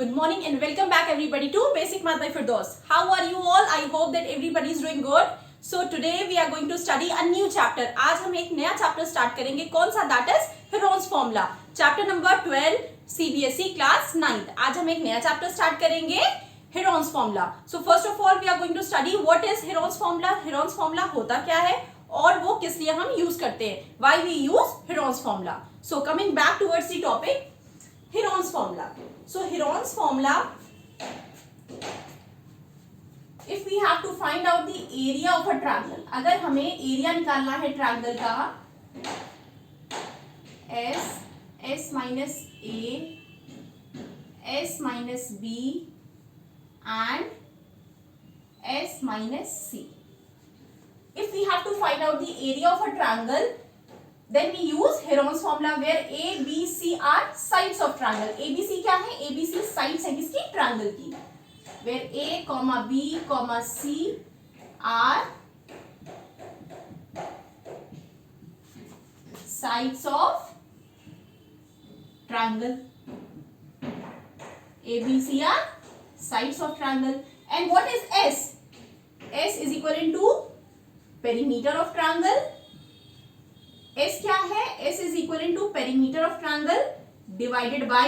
Good morning and welcome back everybody to Basic Math by Firdaus. How are you all? I hope that everybody is doing good. So today we are going to study a new chapter. आज हम एक नया chapter start करेंगे. कौन सा? That is Heron's formula. Chapter number 12 CBSE class 9th. आज हम एक नया चैप्टर स्टार्ट करेंगे Heron's formula. So first of all we are going to study what is Heron's formula. Heron's formula होता क्या है और वो किस लिए हम यूज करते हैं. Why we use Heron's formula. So coming back towards the topic, Heron's formula. So Heron's formula, if we have to find out the area of a triangle, अगर हमें एरिया निकालना है ट्रायंगल का S minus A, S minus B and S minus C. If we have to find out the area of a triangle, then we use Heron's formula where A, B, C are sides of triangle. A, B, C क्या है? A, B, C sides है किसकी? Triangle की. Where A, B, C are sides of triangle. A, B, C are sides of triangle. And what is S? S is equivalent to perimeter of triangle. S क्या है? S is equivalent to perimeter of triangle divided by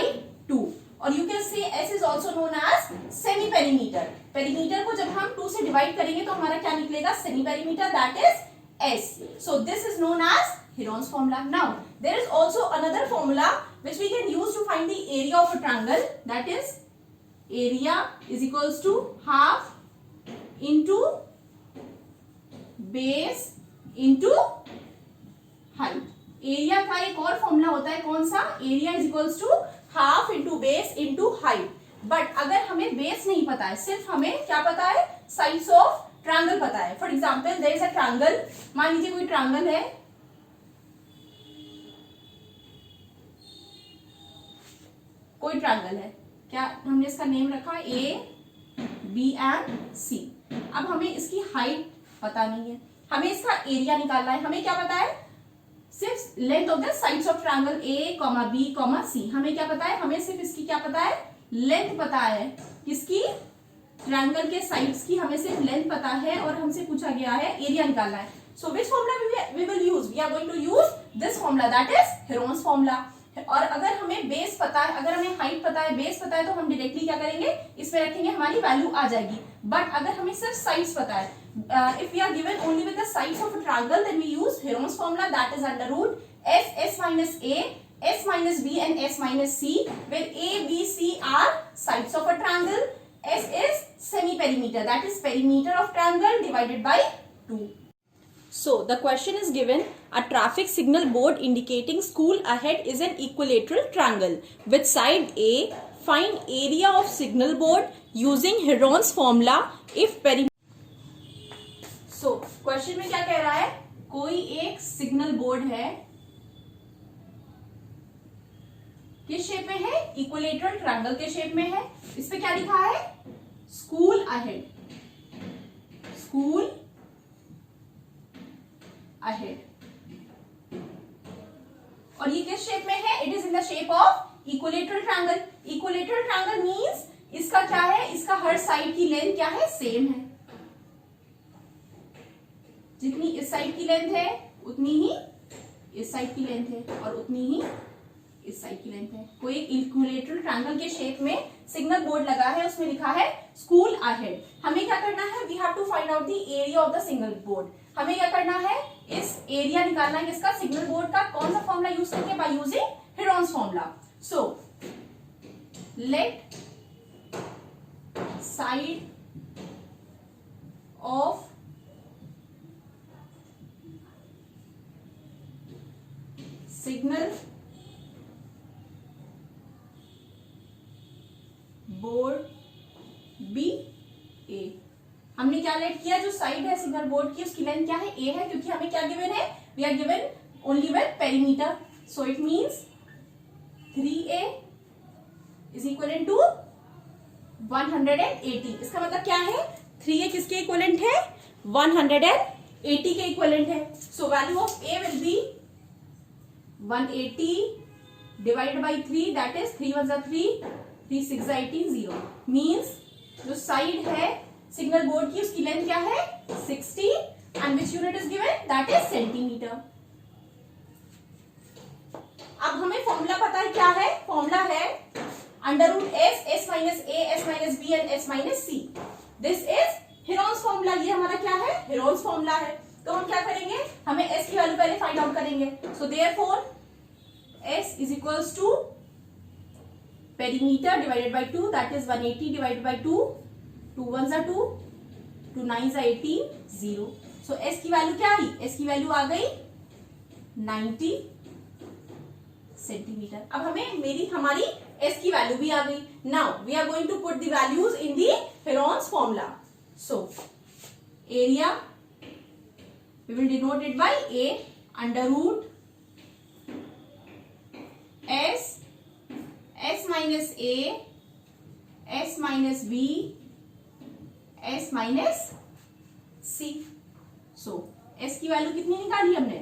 2. और you can say S is also known as semi perimeter. Perimeter को जब हम 2 से divide करेंगे तो हमारा क्या निकलेगा? Semi perimeter, that is S. So this is known as Heron's formula. Now there is also another formula which we can use to find the area of a triangle. That is area is equals to half into base into height. Area का एक और formula होता है. कौन सा? Area is equals to half into base into height. But अगर हमें base नहीं पता है, सिर्फ हमें क्या पता है? साइड्स ऑफ ट्रायंगल पता है. For example there is a triangle. मान लीजिए कोई ट्रायंगल है, कोई ट्रायंगल है. क्या हमने इसका नेम रखा? ए, बी एंड सी. अब हमें इसकी हाइट पता नहीं है, हमें इसका एरिया निकालना है. हमें क्या पता है? सिर्फ length of the sides of triangle A, B, C. हमें क्या पता है? हमें सिर्फ इसकी क्या पता है? लेंथ पता है. किसकी? ट्रायंगल के साइड्स की हमें सिर्फ लेंथ पता है और हमसे पूछा गया है एरिया निकालना है. So which formula we will use? We are going to use this formula, that is Heron's formula. और अगर हमें बेस पता है, अगर हमें हाइट पता है, बेस पता है, तो हम डायरेक्टली क्या करेंगे? इसमें रखेंगे, हमारी वैल्यू आ जाएगी. बट अगर हमें सिर्फ साइड्स पता है, if we are given only with the sides of a triangle, then we use Heron's formula, that is under root S minus A, S minus B and S minus C, where A, B, C are sides of a triangle. S is semi perimeter, that is perimeter of triangle divided by 2. So the question is given, a traffic signal board indicating school ahead is an equilateral triangle with side A. Find area of signal board using Heron's formula if perimeter. So question में क्या कह रहा है? कोई एक signal board है, किस shape में है? इक्विलेटरल ट्रायंगल के शेप में है. इस पे क्या लिखा है? School ahead. School ahead. और ये किस शेप में है? It is in the shape of equilateral triangle. Equilateral triangle means इसका क्या है? इसका हर साइड की लेंथ क्या है? सेम है. जितनी इस साइड की लेंथ है उतनी ही इस साइड की लेंथ है और उतनी ही इस साइड की लेंथ है. कोई इक्विलेटरल ट्रायंगल के शेप में सिग्नल बोर्ड लगा है, उसमें लिखा है स्कूल अहेड. हमें क्या करना है? We have to find out the area of the signal board. हमें क्या करना है? इस एरिया निकालना है किसका? सिग्नल बोर्ड का. कौन सा फॉर्मूला यूज करके? By using Heron's formula. So let side of signal board B A. हमने क्या लेट किया? जो साइड है सिग्नल बोर्ड की उसकी लेंथ क्या है? ए है, क्योंकि हमें क्या गिवन है? We are given only with perimeter. So it means 3A is equal to 180. इसका मतलब क्या है? 3A किसके इक्वलेंट है? 180 के इक्वलेंट है. So value of A will be 180 divided by 3, that is 3 ones are 3, 3 6 18 0 means जो साइड है सिग्नल बोर्ड की उसकी लेंथ क्या है 60 and which unit is given that is centimetre. अब हमें फॉर्मूला पता है क्या है, फॉर्मूला है under root S, S minus A, S minus B and S minus C. This is Heron's formula. ये हमारा क्या है, हेरोन्स फॉर्मूला है। तो हम क्या करेंगे, हमें एस की वैल्यू पहले फाइंड आउट करेंगे। So therefore S is equals to perimeter divided by 2 that is 180 divided by 2, 2 1 जा 2, 2 9 जा 18 0। सो एस की वैल्यू क्या आई, एस की वैल्यू आ गई 90 सेंटीमीटर। अब हमें हमारी एस की वैल्यू भी आ गई। Now we are going to put the values in the Heron's formula. So area we will denote it by A under root S, S minus A, S minus B, S minus C. So S की value कितनी निकाली हमने,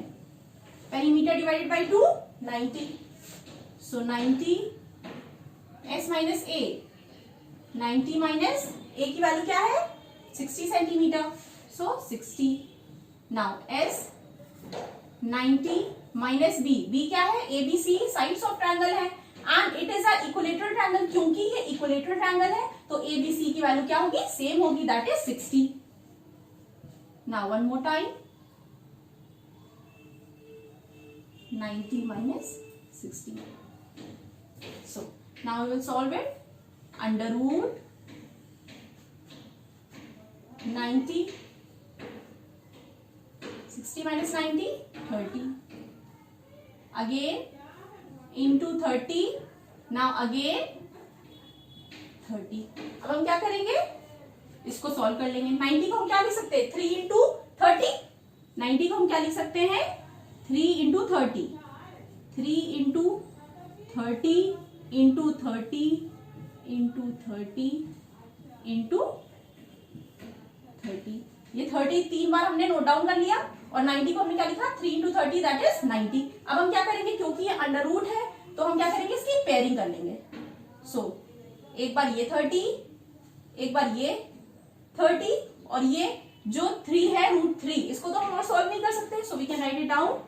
perimeter divided by 2 90। So 90 S minus A, 90 minus A की value क्या है 60 centimetre. So 60। Now S 90 minus B, B क्या है A B C sides of triangle है and it is a equilateral triangle. क्योंकि ये इक्विलेटरल ट्रायंगल है तो ए बी सी की वैल्यू क्या होगी, सेम होगी, that is 60। Now one more time 90 minus 60. So now we will solve it. Under root 90, 60 minus 90 30. Again into 30. Now again 30. अब हम क्या करेंगे, इसको सॉल्व कर लेंगे। 90 को हम क्या लिख सकते हैं 3 इंटू 30। 90 को हम क्या लिख सकते हैं 3 into 30, 3 into 30 into 30 into 30 into 30। ये 30 तीन बार हमने नोट डाउन कर लिया और 90 को हमने क्या लिखा 3 इंटू 30 दैट इज 90। अब हम क्या करेंगे, क्योंकि ये अंडर रूट है तो हम क्या करेंगे, इसकी पेयरिंग कर लेंगे। सो एक बार ये 30, एक बार ये 30 और ये जो 3 है रूट 3, इसको तो हम और सॉल्व नहीं कर सकते। So we can write it down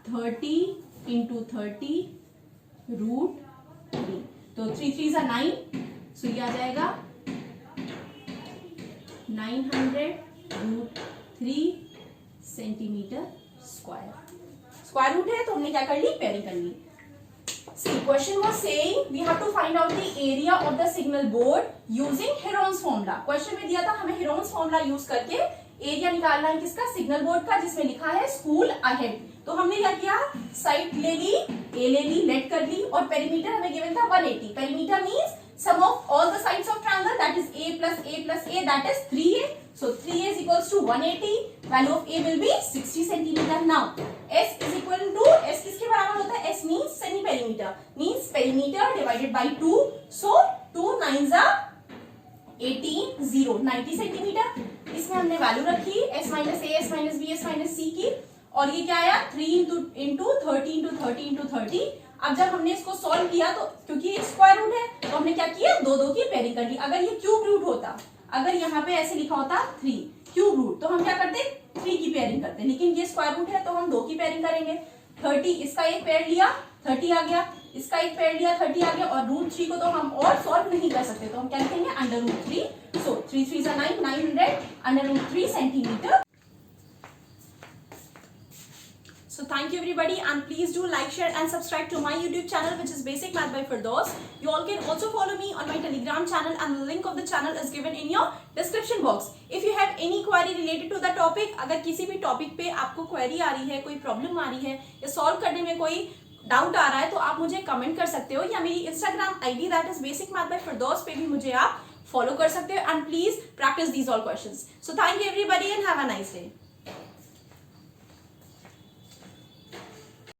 30 into 30 root 3। तो 3 3 जा 9, सो ये आ जाएगा 900 root 3 centimetre square. Square root है तो हमने क्या कर ली, पेयरिंग कर ली। See, question was saying we have to find out the area of the signal board using Heron's formula. Question में दिया था हमें Heron's formula यूज करके एरिया निकालना है किसका, सिग्नल बोर्ड का, जिसमें लिखा है स्कूल अहेड। तो हमने क्या किया, साइड ले ली, ए ले ली, लेट कर ली और पेरीमीटर हमें गिवन था 180। Perimeter means sum of all the sides of triangle, that is a plus a plus a, that is 3a. So 3a is equals to 180. Value of a will be 60 centimeter. Now s is equal to, s किसके बराबर होता है, s means semi perimeter, means perimeter divided by 2. So 2 9s are 18 0 90 centimetre. इसमें हमने value रखी s minus a, s minus b, s minus c की, और ये क्या आया 3 इंटू 30 इंटू 30 इंटू 30। अब जब हमने इसको सॉल्व किया तो क्योंकि ये स्क्वायर रूट है तो हमने क्या किया, दो दो की पेयरिंग कर ली। अगर ये क्यूब रूट होता, अगर यहाँ पे ऐसे लिखा होता 3 क्यूब रूट, तो हम क्या करते 3 की पेयरिंग करते, लेकिन ये स्क्वायर रूट है तो हम 2 की पेयरिंग करेंगे। 30 इसका एक पेयर लिया 30 आ गया, इसका एक पेयर लिया 30 आ गया, और रूट 3 को तो हम और सॉल्व नहीं कर सकते तो हम क्या लिखेंगे under root 3। So 3 3 9 900 under root 3 centimetre. So thank you everybody, and please do like, share and subscribe to my YouTube channel, which is Basic Math by Firdaus. You all can also follow me on my Telegram channel, and the link of the channel is given in your description box. If you have any query related to the topic, अगर किसी भी topic पे आपको query आ रही है, कोई problem आ रही है या सॉल्व करने में कोई डाउट आ रहा है, तो आप मुझे कमेंट कर सकते हो, या मेरी Instagram ID that is Basic Math by Firdaus पे भी मुझे आप फॉलो कर सकते हो। And please practice these all questions. So thank you everybody and have a nice day.